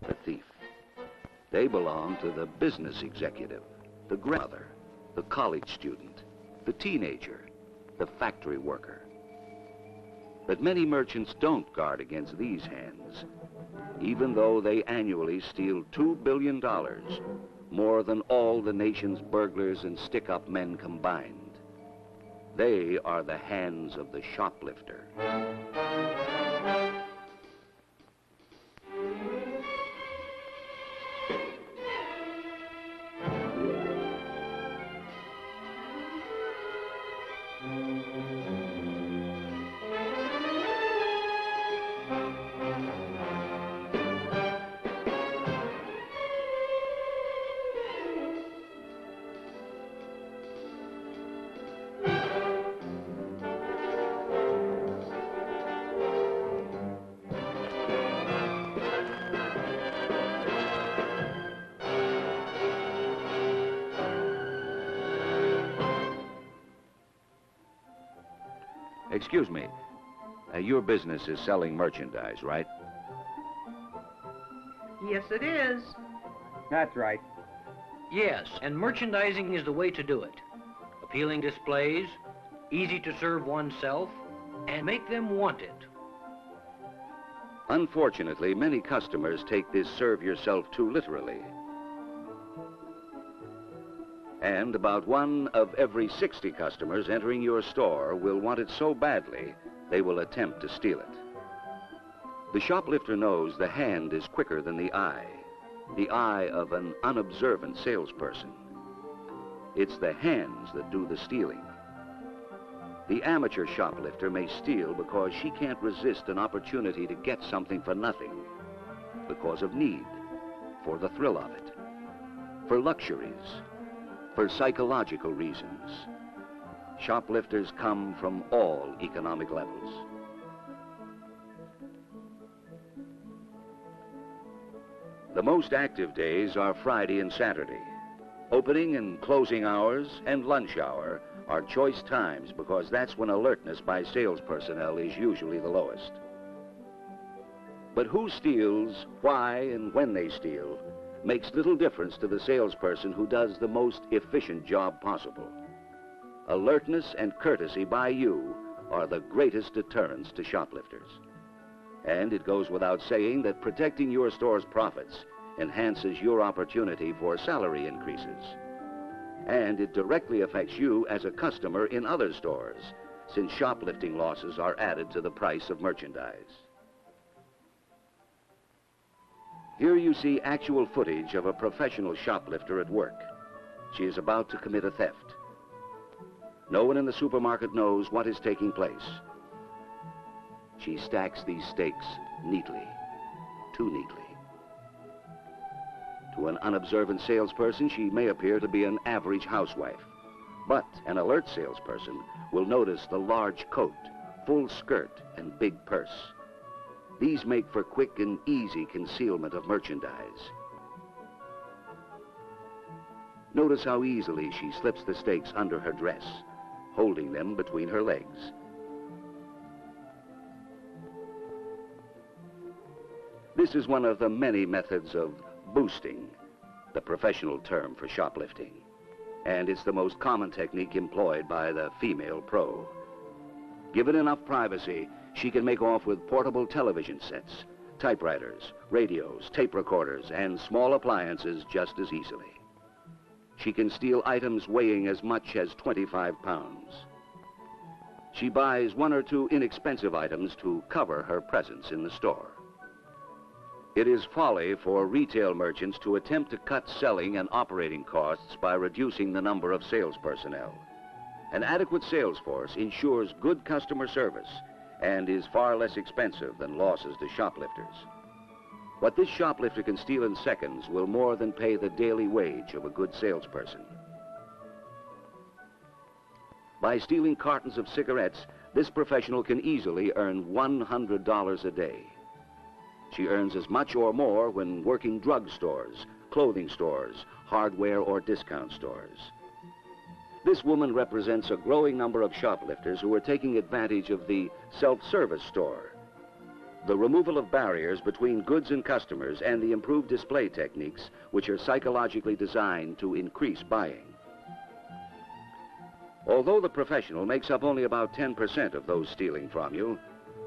the thief. They belong to the business executive, the grandmother, the college student, the teenager, the factory worker. But many merchants don't guard against these hands, even though they annually steal $2 billion, more than all the nation's burglars and stick-up men combined. They are the hands of the shoplifter. Excuse me, your business is selling merchandise, right? Yes, it is. That's right. Yes, and merchandising is the way to do it. Appealing displays, easy to serve oneself, and make them want it. Unfortunately, many customers take this serve yourself too literally. And about 1 of every 60 customers entering your store will want it so badly, they will attempt to steal it. The shoplifter knows the hand is quicker than the eye of an unobservant salesperson. It's the hands that do the stealing. The amateur shoplifter may steal because she can't resist an opportunity to get something for nothing, because of need, for the thrill of it, for luxuries, for psychological reasons. Shoplifters come from all economic levels. The most active days are Friday and Saturday. Opening and closing hours and lunch hour are choice times because that's when alertness by sales personnel is usually the lowest. But who steals, why, and when they steal makes little difference to the salesperson who does the most efficient job possible. Alertness and courtesy by you are the greatest deterrents to shoplifters. And it goes without saying that protecting your store's profits enhances your opportunity for salary increases. And it directly affects you as a customer in other stores, since shoplifting losses are added to the price of merchandise. Here you see actual footage of a professional shoplifter at work. She is about to commit a theft. No one in the supermarket knows what is taking place. She stacks these steaks neatly, too neatly. To an unobservant salesperson, she may appear to be an average housewife. But an alert salesperson will notice the large coat, full skirt, and big purse. These make for quick and easy concealment of merchandise. Notice how easily she slips the steaks under her dress, holding them between her legs. This is one of the many methods of boosting, the professional term for shoplifting. And it's the most common technique employed by the female pro. Given enough privacy, she can make off with portable television sets, typewriters, radios, tape recorders, and small appliances just as easily. She can steal items weighing as much as 25 pounds. She buys 1 or 2 inexpensive items to cover her presence in the store. It is folly for retail merchants to attempt to cut selling and operating costs by reducing the number of sales personnel. An adequate sales force ensures good customer service and is far less expensive than losses to shoplifters. What this shoplifter can steal in seconds will more than pay the daily wage of a good salesperson. By stealing cartons of cigarettes, this professional can easily earn $100 a day. She earns as much or more when working drug stores, clothing stores, hardware or discount stores. This woman represents a growing number of shoplifters who are taking advantage of the self-service store. The removal of barriers between goods and customers and the improved display techniques which are psychologically designed to increase buying. Although the professional makes up only about 10% of those stealing from you,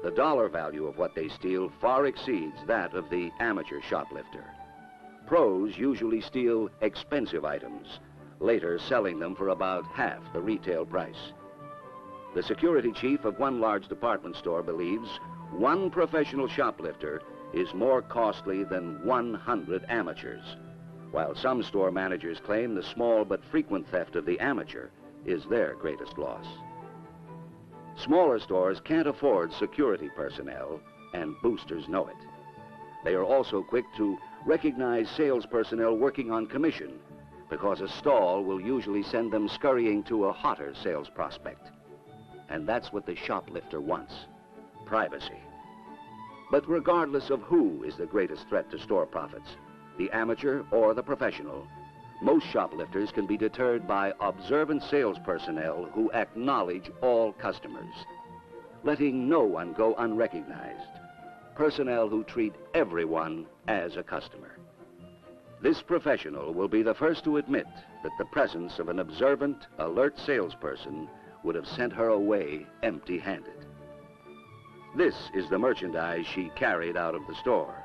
the dollar value of what they steal far exceeds that of the amateur shoplifter. Pros usually steal expensive items, later selling them for about half the retail price. The security chief of one large department store believes one professional shoplifter is more costly than 100 amateurs, while some store managers claim the small but frequent theft of the amateur is their greatest loss. Smaller stores can't afford security personnel, and boosters know it. They are also quick to recognize sales personnel working on commission, because a stall will usually send them scurrying to a hotter sales prospect. And that's what the shoplifter wants, privacy. But regardless of who is the greatest threat to store profits, the amateur or the professional, most shoplifters can be deterred by observant sales personnel who acknowledge all customers, letting no one go unrecognized. Personnel who treat everyone as a customer. This professional will be the first to admit that the presence of an observant, alert salesperson would have sent her away empty-handed. This is the merchandise she carried out of the store.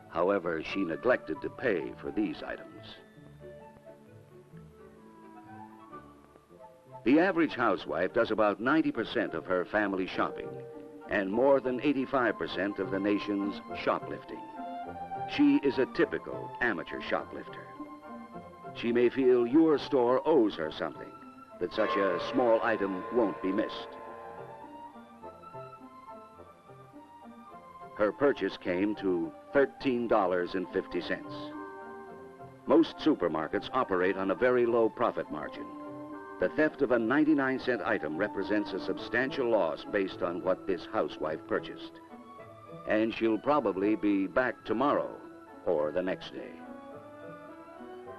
However, she neglected to pay for these items. The average housewife does about 90% of her family shopping and more than 85% of the nation's shoplifting. She is a typical amateur shoplifter. She may feel your store owes her something, that such a small item won't be missed. Her purchase came to $13.50. Most supermarkets operate on a very low profit margin. The theft of a 99-cent item represents a substantial loss based on what this housewife purchased. And she'll probably be back tomorrow or the next day.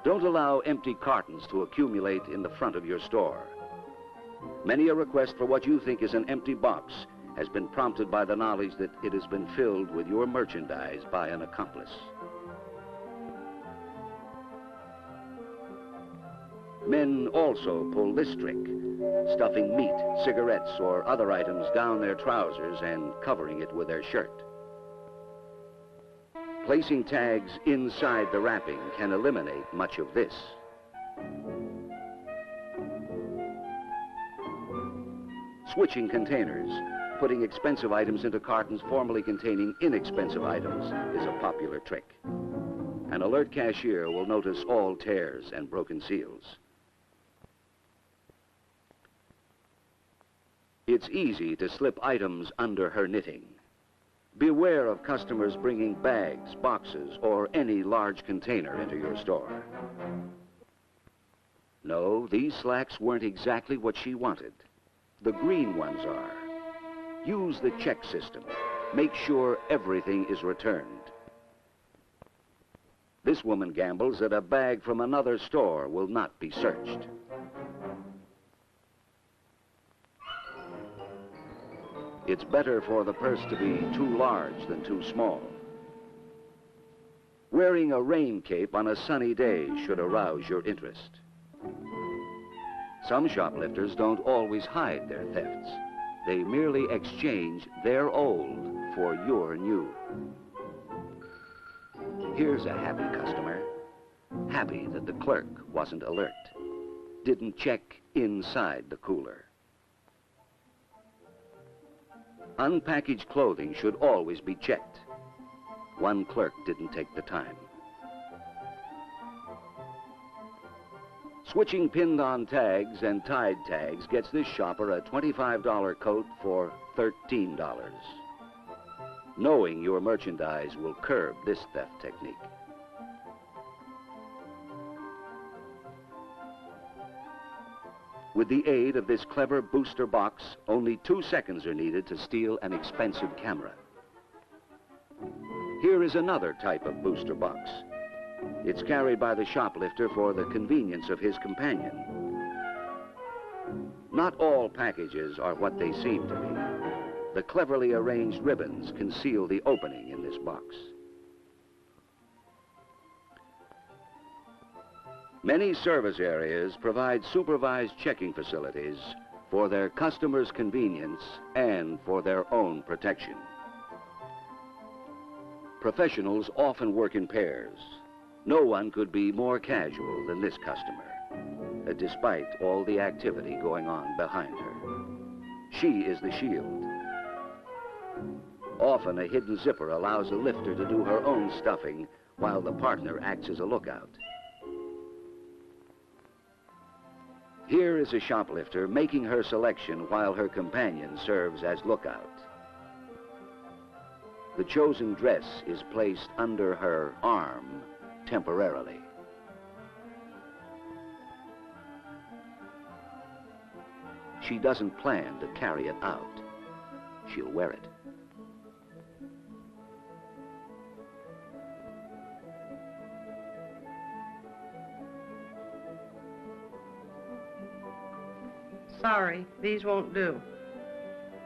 Don't allow empty cartons to accumulate in the front of your store. Many a request for what you think is an empty box has been prompted by the knowledge that it has been filled with your merchandise by an accomplice. Men also pull this trick, stuffing meat, cigarettes, or other items down their trousers and covering it with their shirt. Placing tags inside the wrapping can eliminate much of this. Switching containers, putting expensive items into cartons formerly containing inexpensive items, is a popular trick. An alert cashier will notice all tears and broken seals. It's easy to slip items under her knitting. Beware of customers bringing bags, boxes, or any large container into your store. No, these slacks weren't exactly what she wanted. The green ones are. Use the check system. Make sure everything is returned. This woman gambles that a bag from another store will not be searched. It's better for the purse to be too large than too small. Wearing a rain cape on a sunny day should arouse your interest. Some shoplifters don't always hide their thefts. They merely exchange their old for your new. Here's a happy customer. Happy that the clerk wasn't alert. Didn't check inside the cooler. Unpackaged clothing should always be checked. One clerk didn't take the time. Switching pinned-on tags and tied tags gets this shopper a $25 coat for $13. Knowing your merchandise will curb this theft technique. With the aid of this clever booster box, only 2 seconds are needed to steal an expensive camera. Here is another type of booster box. It's carried by the shoplifter for the convenience of his companion. Not all packages are what they seem to be. The cleverly arranged ribbons conceal the opening in this box. Many service areas provide supervised checking facilities for their customers' convenience and for their own protection. Professionals often work in pairs. No one could be more casual than this customer, despite all the activity going on behind her. She is the shield. Often a hidden zipper allows a lifter to do her own stuffing while the partner acts as a lookout. Here is a shoplifter making her selection while her companion serves as lookout. The chosen dress is placed under her arm temporarily. She doesn't plan to carry it out. She'll wear it. Sorry, these won't do.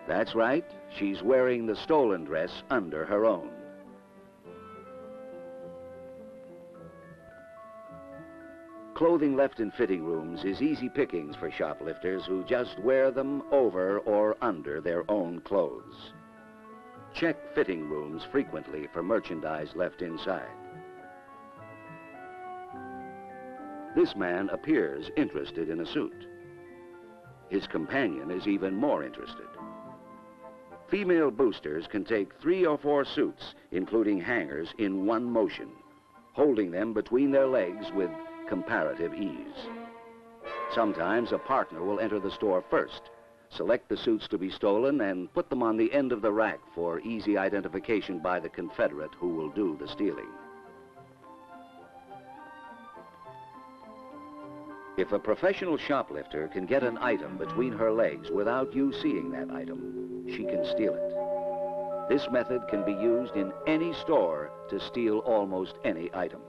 That's right. She's wearing the stolen dress under her own. Clothing left in fitting rooms is easy pickings for shoplifters who just wear them over or under their own clothes. Check fitting rooms frequently for merchandise left inside. This man appears interested in a suit. His companion is even more interested. Female boosters can take 3 or 4 suits, including hangers, in one motion, holding them between their legs with comparative ease. Sometimes a partner will enter the store first, select the suits to be stolen, and put them on the end of the rack for easy identification by the confederate who will do the stealing. If a professional shoplifter can get an item between her legs without you seeing that item, she can steal it. This method can be used in any store to steal almost any item.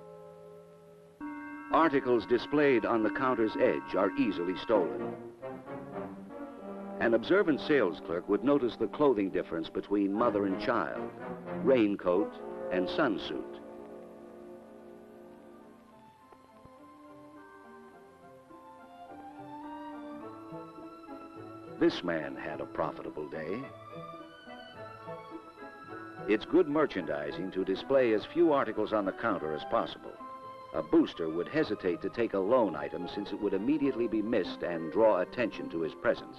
Articles displayed on the counter's edge are easily stolen. An observant sales clerk would notice the clothing difference between mother and child, raincoat and sunsuit. This man had a profitable day. It's good merchandising to display as few articles on the counter as possible. A booster would hesitate to take a loan item since it would immediately be missed and draw attention to his presence.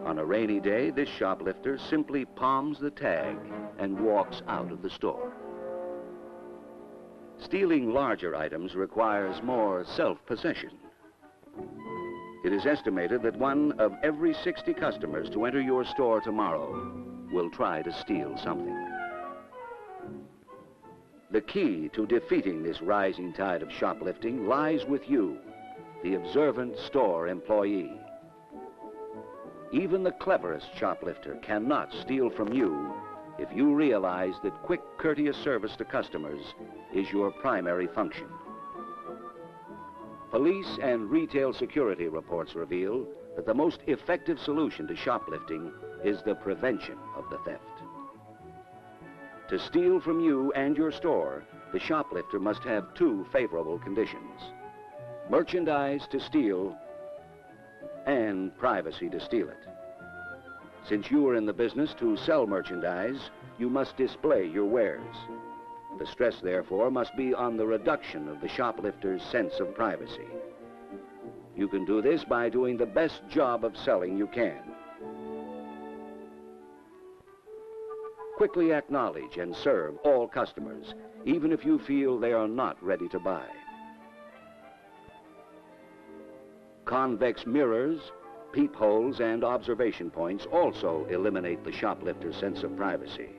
On a rainy day, this shoplifter simply palms the tag and walks out of the store. Stealing larger items requires more self-possession. It is estimated that 1 of every 60 customers to enter your store tomorrow will try to steal something. The key to defeating this rising tide of shoplifting lies with you, the observant store employee. Even the cleverest shoplifter cannot steal from you if you realize that quick, courteous service to customers is your primary function. Police and retail security reports reveal that the most effective solution to shoplifting is the prevention of the theft. To steal from you and your store, the shoplifter must have 2 favorable conditions: merchandise to steal and privacy to steal it. Since you are in the business to sell merchandise, you must display your wares. The stress, therefore, must be on the reduction of the shoplifter's sense of privacy. You can do this by doing the best job of selling you can. Quickly acknowledge and serve all customers, even if you feel they are not ready to buy. Convex mirrors, peepholes, and observation points also eliminate the shoplifter's sense of privacy.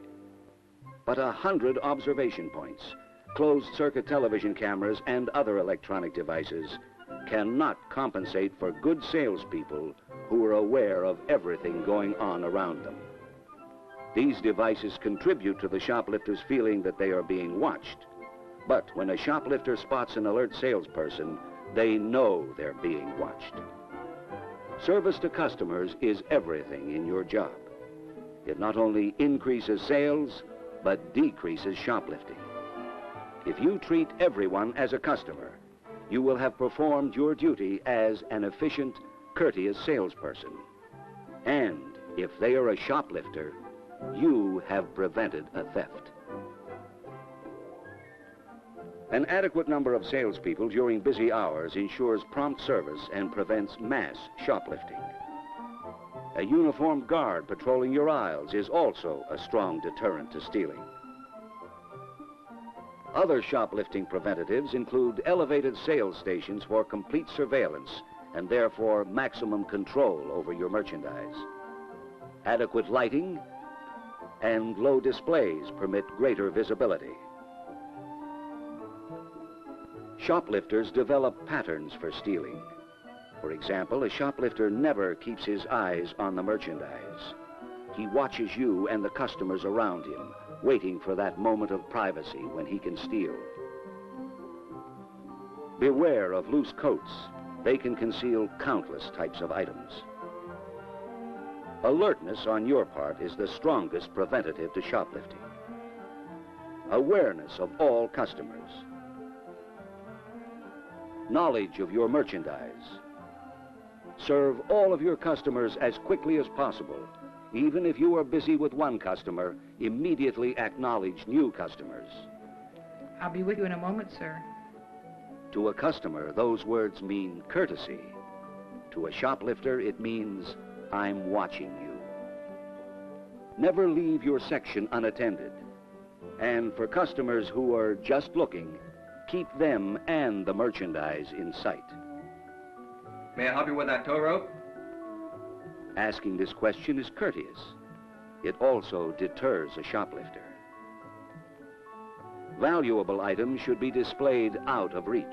But 100 observation points, closed-circuit television cameras, and other electronic devices cannot compensate for good salespeople who are aware of everything going on around them. These devices contribute to the shoplifter's feeling that they are being watched. But when a shoplifter spots an alert salesperson, they know they're being watched. Service to customers is everything in your job. It not only increases sales, but decreases shoplifting. If you treat everyone as a customer, you will have performed your duty as an efficient, courteous salesperson. And if they are a shoplifter, you have prevented a theft. An adequate number of salespeople during busy hours ensures prompt service and prevents mass shoplifting. A uniformed guard patrolling your aisles is also a strong deterrent to stealing. Other shoplifting preventatives include elevated sales stations for complete surveillance and therefore maximum control over your merchandise. Adequate lighting and low displays permit greater visibility. Shoplifters develop patterns for stealing. For example, a shoplifter never keeps his eyes on the merchandise. He watches you and the customers around him, waiting for that moment of privacy when he can steal. Beware of loose coats. They can conceal countless types of items. Alertness on your part is the strongest preventative to shoplifting. Awareness of all customers. Knowledge of your merchandise. Serve all of your customers as quickly as possible. Even if you are busy with one customer, immediately acknowledge new customers. I'll be with you in a moment, sir. To a customer, those words mean courtesy. To a shoplifter, it means, I'm watching you. Never leave your section unattended. And for customers who are just looking, keep them and the merchandise in sight. May I help you with that tow rope? Asking this question is courteous. It also deters a shoplifter. Valuable items should be displayed out of reach.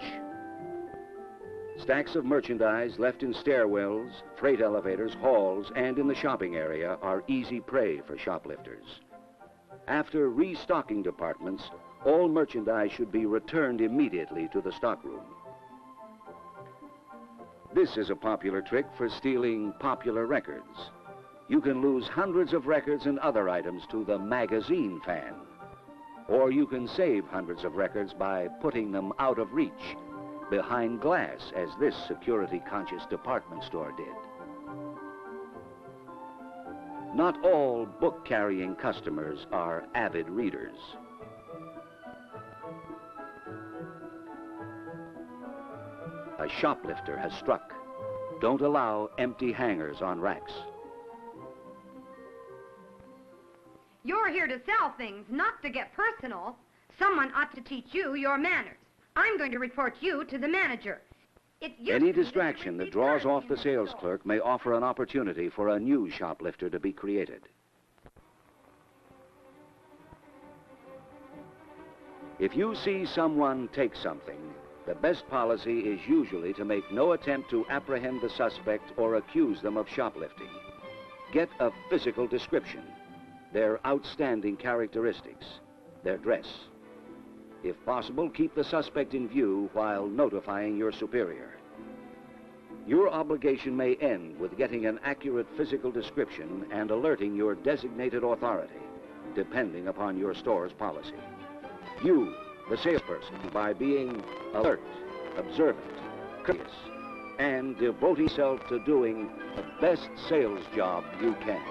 Stacks of merchandise left in stairwells, freight elevators, halls, and in the shopping area are easy prey for shoplifters. After restocking departments, all merchandise should be returned immediately to the stockroom. This is a popular trick for stealing popular records. You can lose hundreds of records and other items to the magazine fan. Or you can save hundreds of records by putting them out of reach, behind glass, as this security-conscious department store did. Not all book-carrying customers are avid readers. A shoplifter has struck. Don't allow empty hangers on racks. You're here to sell things, not to get personal. Someone ought to teach you your manners. I'm going to report you to the manager. Any distraction that draws off the sales clerk may offer an opportunity for a new shoplifter to be created. If you see someone take something, the best policy is usually to make no attempt to apprehend the suspect or accuse them of shoplifting. Get a physical description, their outstanding characteristics, their dress. If possible, keep the suspect in view while notifying your superior. Your obligation may end with getting an accurate physical description and alerting your designated authority, depending upon your store's policy. You, the salesperson, by being alert, observant, courteous, and devote yourself to doing the best sales job you can.